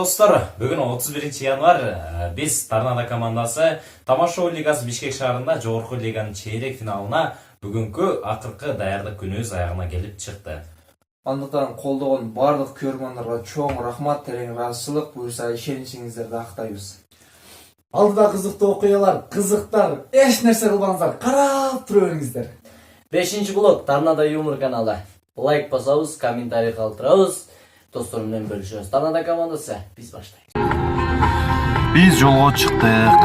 достар, бүгін 31 январ біз Торнадо командасы Тамашо лигасы Бишкек шаарында жогорку лиганын чейрек финалына бүгүнкү акыркы даярдык күнүбүз аягына келип чыкты. Андыктан колдогон бардык көрөрмандарга чоң рахмат, терең ыраазычылык, буюрса ишеничиңиздерди актайбыз. Алдыда кызыктуу окуялар, кызыктар, эч нерсе кылбаңыздар, карап тура бериңиздер. 5-блок Торнадо юмор каналы. Лайк басабыз, комментарий калтырабыз, достор менен бөлүшөбүз. Торнадо командасы, биз баштайбыз. Биз жолго чыктык.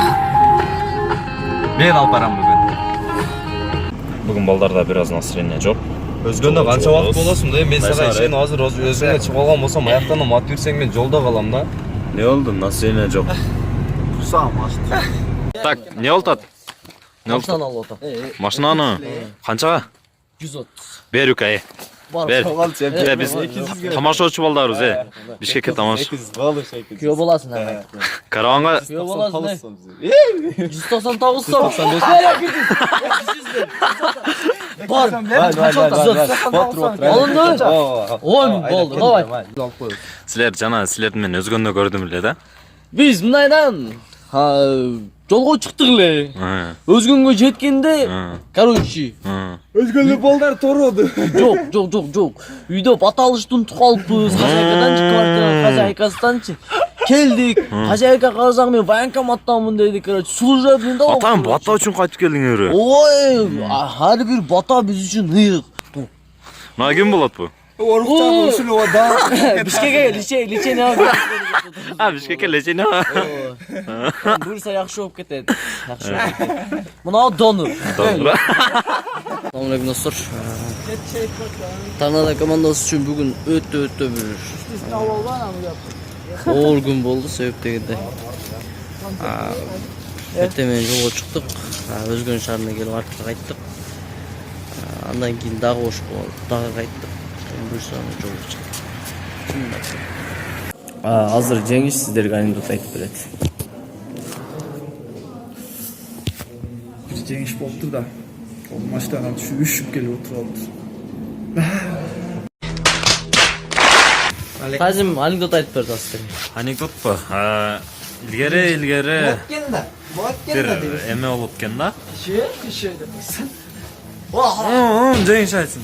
Мен алып барам бүгүн. Бүгүн балдарда бир аз настроение жок. Өзгөндө канча вакыт болосуң да, мен сага ишен азыр өзүңө чыгып алган болсом, аяктан мат берсең мен жолдо калам да. Не болду? Настроение жок. Курсагым ачты. Так, не болот? Машинаны алып отам. Машинаны канчага? 130. Бер үкай. Бер. Биз тамашачы балдарбыз, Бишкекке тамаш. Күйөө боласың ана. Караванга Күйөө боласың. 199 сом. Бар. Алынды. Ой, болду. Давай. силер жана силердин мен өзгөндө көрдүм эле да. Биз мындайдан жолго чыктык эле. Өзгөнгө жеткенде, короче, Өзгөлө балдар тороду. Жок. Үйдө бата алышты унутуп калыппыз. Хозяйкаданчы, квартира хозяйкасынданчы. Келдик. Хозяйка карасаң мен военкоматтамын деди, короче, служебный да. Атам бата үчүн кайтып келдиңер. Ой, ар бир бата биз үчүн ыйык. Мына ким болот бу? Орукчан ушул да. Бишкекке лечение алып. Бишкекке лечение. Буйрса жакшы болуп кетет. Жакшы болуп кетет. Мына донор. Assalamu alaikum достор. Торнадо командасы үчүн бүгүн өтө бир оор күн болду, себеп дегенде. Эртең менен жолго чыктык, Өзгөн шаарына келип артка кайттык. Андан кийин дагы бош болду, дагы кайттык. Буйрса жолго чыктык. Азыр жеңиш сиздерге анекдот айтып берет. Бир жеңиш болупту да. Ол машинадан түшүп үшүп келип отуруп алды. Тазим анекдот айтып берди сиздерге. Анекдотпу? Илгери бир эме болуп экен да. Киши Жеңиш айтсын.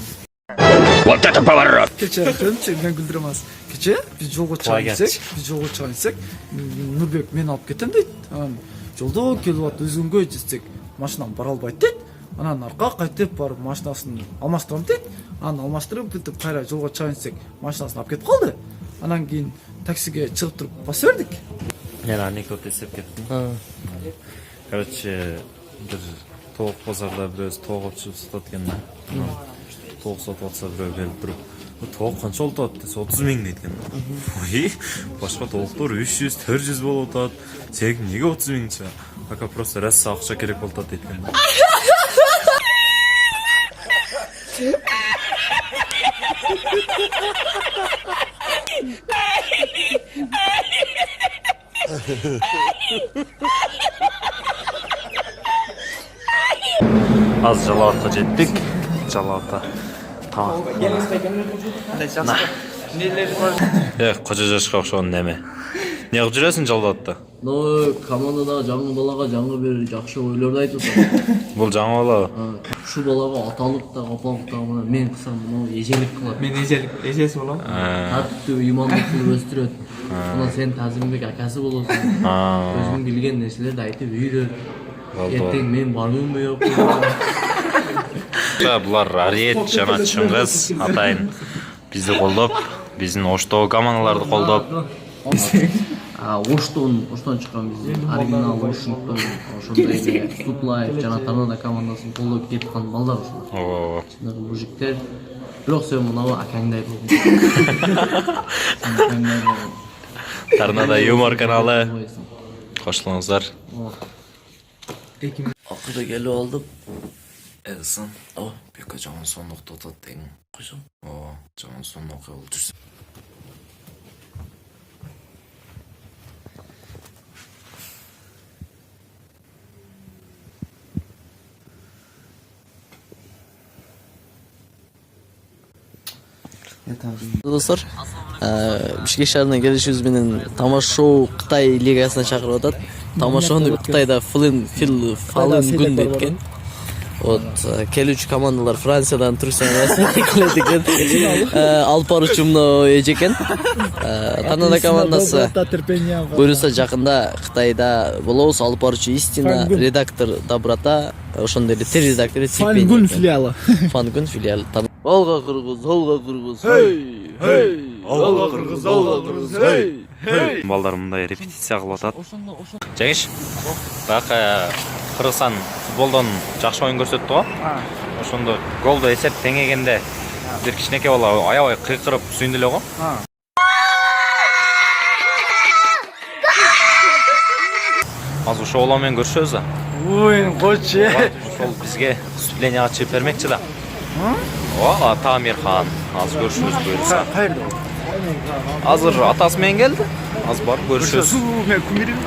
Кече мен күлдүрөм аз. Кече биз жолго чыгып Нурбек мен алып кетем дейт. Жолдо келип атып Өзгөнгө жетсек, машинам бара албайт дейт. Анан арка кайтып барып машинасын алмаштырам дейт. Анан алмаштырып бүтүп кайра жолго чыгып машинасын алып кетип калды. Анан кийин таксиге чыгып туруп баса бердик. Мен анекдот эсеп кеттим. Короче, бир тоок базарда бирөөсү тоок өчүп сатат экен да. Тоок сатып атса бирөө келип туруп, тоок канча болуп атат десе 30 000 дейт экен. Ой, башка тооктор 300, 400 болуп атат. Сен эмнеге 30 000чы? Ака просто раз акча керек болуп атат дейт экен да. Az Жалауатқа жеттик. Жалауатта тамак. Кожо жашка окшогон неме. Не кылып жүрөсүң Жалауатта? Командадагы жаңы балага жаңы бир жакшы ойлорду айтып атам. Бул жаңы бала. Ушул балага аталык да, капалык да мен кылсам мына эжелик кылат. Мен эжеси болом. Тартиптүү ыймандык кылып өстүрөт. Мына сен Тазимбек акасы болосуң. Өзүң билген нерселерди айтып үйрөт. Эртең мен бармынбы жокпу? Булар Ариет жана Чыңгыз атайын бизди колдоп, биздин Оштоо командаларды колдоп. Оштон чыккан биз оригинал Вашингтон, ошондой Сутлайф жана Торнадо командасын колдоп кетип калган балдар ошо. Мужиктер. Бирок сен мына акаңдай болгон. Торнадо юмор каналы. Кошулуңуздар. Акырда келип алдым. Эдисон. Бека жаман сондук тотот деген. Койсоң. Жаман сондук окуя болуп жүрсө. Достор, Бишкек шаарына келишибиз менен Тамашоу Кытай лигасына чакырып атат. Тамашоону Кытайда Фалун Гун дейт экен. Вот келүүчү командалар Франциядан, Түркистандан келет экен. Алпар учумно эжекен. Канада командасы буюрса жакында Кытайда болобуз. Алпар учу Истина, редактор Доброта, ошондой эле редактор Фангун филиалы. Фангун филиалы. Олго кыргыз, олго кыргыз. Хей, хей. Олго кыргыз, олго кыргыз. Хей, хей. Балдар мындай репетиция кылып атат. Жеңиш. Бак Кыргызстан футболдон жакшы оюн көрсөттү го. Ошондо голду эсеп теңегенде бир кичинекей бала аябай кыйкырып сүйүндү эле го. Азыр ошол бала менен көрүшөбүз да. Ой, койчу. Ошол бизге выступлениега чыгып бермекчи да. О, Тамирхан. Азыр көрүшөбүз буюрса. Кайерде? Азыр атасы менен келди. Азыр барып көрүшөбүз. Мен кумирим.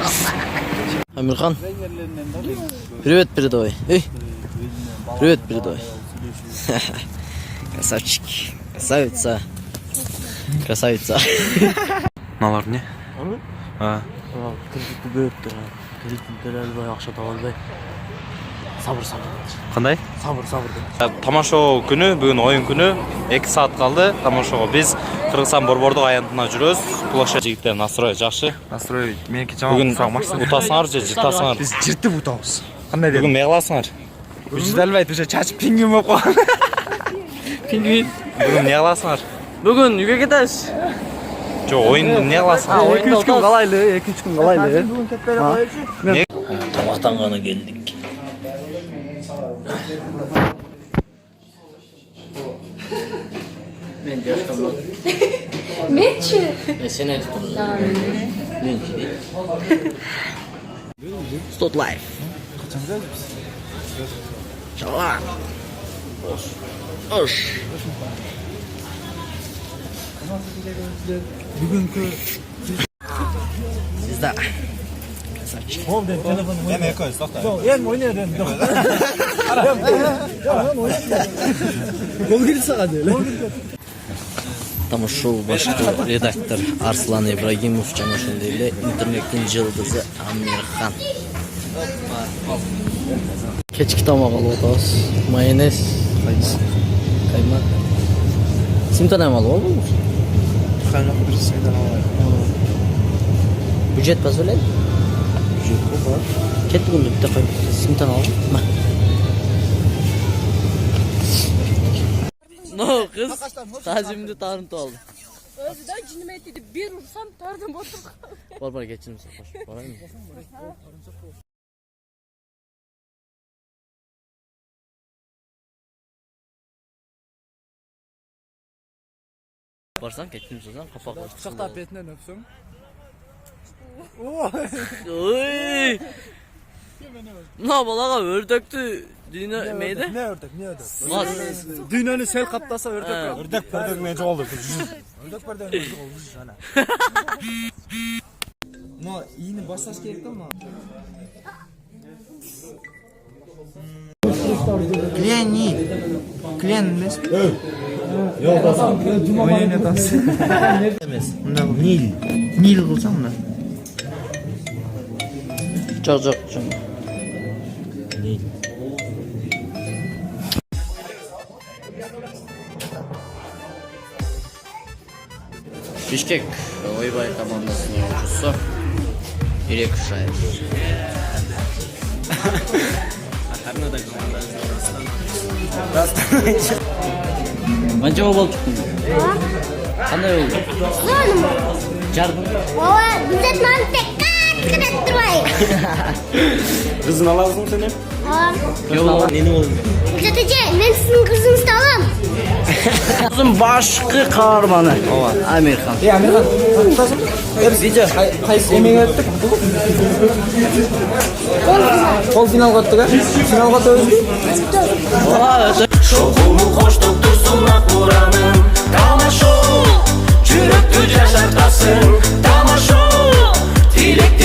Амирхан. Привет, передавай. Эй. Привет, передавай. Красавчик. Красавица. Красавица. Налар не? Кредитті бөліп тұр. Кредитті төлей албай, ақша таба албай. Сабыр. Кандай? Сабыр. Тамашоо күнү, бүгүн оюн күнү 2 саат калды. Тамашоого биз Кыргызстан борбордук аянтына жүрөбүз. Площадь жигиттер настрой жакшы. Настрой меники жаман Бүгүн сагмаксыз. утасыңар же жытасыңар? Биз жыртып утабыз. Кандай Бүгүн деп? эмне кыласыңар? Жүз албайт, уже чачып пингвин болуп калган. Пингвин. Бүгүн эмне кыласыңар? Бүгін үйге кетеміз. Жок, оюнду эмне кыласыңар? 2-3 күн калайлы, 2-3 күн калайлы. Тамақтанғаны келдік. Мен де аштамадым. Менчи? Сен айтып тұрдың. Мен де. Стот лайф. Шалан. Ош. Бүгүнкү Сизда. Эме экөөбүз токто. эми ойнойт. Гол кирди сага деле. Тамашоу башкы редактор Арслан Ибрагимов жана ошондой эле интернеттин жылдызы Амирхан. Кечки тамак алып атабыз. Майонез, каймак. Симтон алып албайбы? Каймак бир сыйдан алабайм. Бюджет позволяет? Бюджет бар. Кетти күндө бүтө коюп. Симтон алып. No kız tacimde tarıntı aldı. Özden cinime etiydi. Bir vursam tardım otur. Var geçin sokaş. Var mı? Varsan geçin sozan kafa koy. Kucakta betinden öpsün. Oy. Ne balaga ördöktü. Düğüne meyde? Ne ördek? Gaz. Düğününü sel kaplasa ördek. Ördek мен жоголду. Ördek barda ördek olmuş sana. Но иіні басаш керек та мына. Клен емес пе? Ойын атасы. Мында Нил қылсам мына. Жоқ. Бишкек ойбай командасының oyuncusu Ирек Шаев. Канада командасының Қанша бал çıktın? Қандай oldu? Жардың. Ой, біздет маған тек қат тұрмай. Кызын аласың сен эми? Алам. Нені oldu? Жетеже, мен сіздің қызыңызды алам. Bizim başkı kahramanı Amirhan. Амирхан, құттықтасың? Қайсы емең өттік? Қол финалға өттік, финалға өттік. Şokumu koştuk dursun ak buranın Tamaşo, çürüktü yaşartasın Tamaşo, dilek